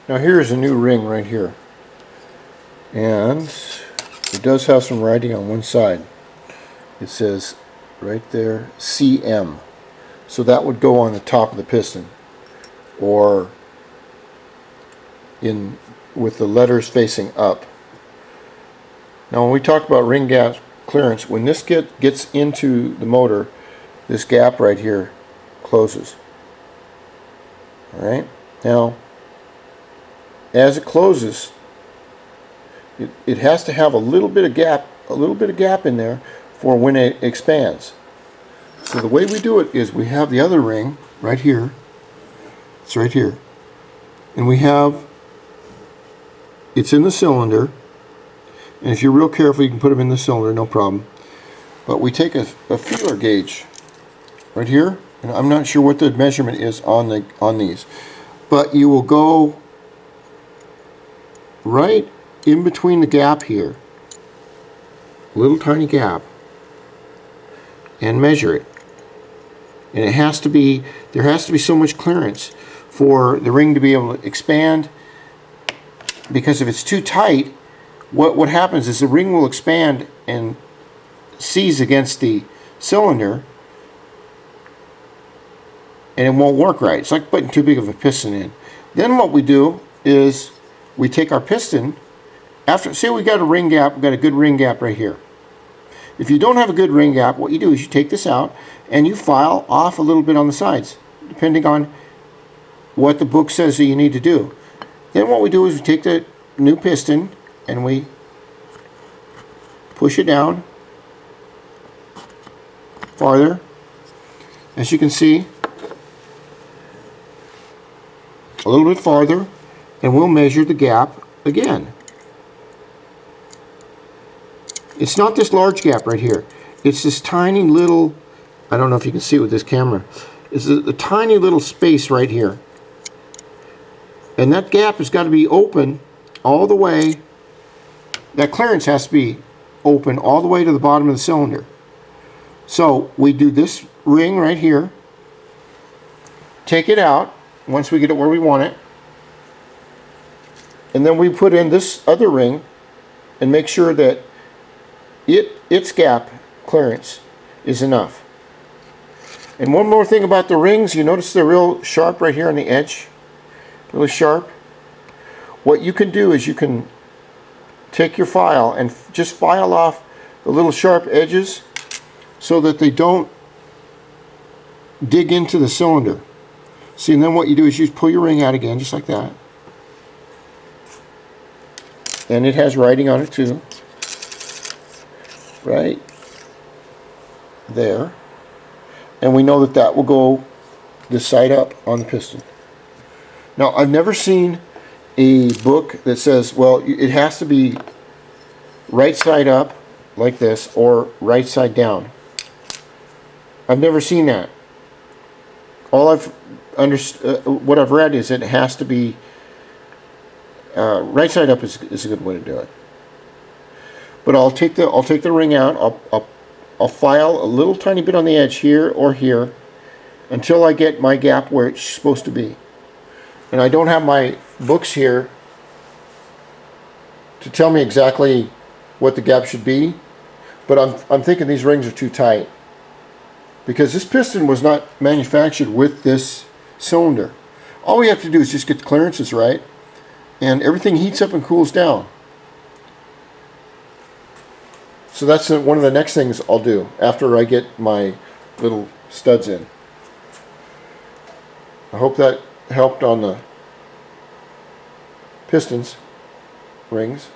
Now here's a new ring right here, and it does have some writing on one side. It says right there CM, so that would go on the top of the piston, or in with the letters facing up. Now when we talk about ring gap clearance, when this gets into the motor, this gap right here closes. Alright, now as it closes, it has to have a little bit of gap in there for when it expands. So the way we do it is we have the other ring right here. It's right here. And it's in the cylinder. And if you're real careful, you can put them in the cylinder, no problem. But we take a feeler gauge right here. And I'm not sure what the measurement is on these. But you will go right in between the gap here, a little tiny gap, and measure it. And there has to be so much clearance for the ring to be able to expand, because if it's too tight, what happens is the ring will expand and seize against the cylinder, and it won't work right. It's like putting too big of a piston in. Then what we do is we take our piston, say we got a ring gap, we've got a good ring gap right here. If you don't have a good ring gap, what you do is you take this out and you file off a little bit on the sides, depending on what the book says that you need to do. Then what we do is we take the new piston and we push it down farther. As you can see, a little bit farther, and we'll measure the gap again. It's not this large gap right here. It's this tiny little, I don't know if you can see it with this camera, it's a tiny little space right here. And that gap has got to be open all the way, that clearance has to be open all the way to the bottom of the cylinder. So we do this ring right here, take it out once we get it where we want it, and then we put in this other ring and make sure that its gap clearance is enough. And one more thing about the rings, you notice they're real sharp right here on the edge, really sharp. What you can do is you can take your file and just file off the little sharp edges so that they don't dig into the cylinder. See, and then what you do is you pull your ring out again, just like that. And it has writing on it too. Right there. And we know that that will go this side up on the piston. Now, I've never seen a book that says, well, it has to be right side up like this or right side down. I've never seen that. All what I've read is it has to be right side up is a good way to do it. But I'll take the ring out. I'll file a little tiny bit on the edge here or here until I get my gap where it's supposed to be. And I don't have my books here to tell me exactly what the gap should be, but I'm thinking these rings are too tight, because this piston was not manufactured with this cylinder. All we have to do is just get the clearances right, and everything heats up and cools down. So that's one of the next things I'll do after I get my little studs in. I hope that helped on the pistons, rings.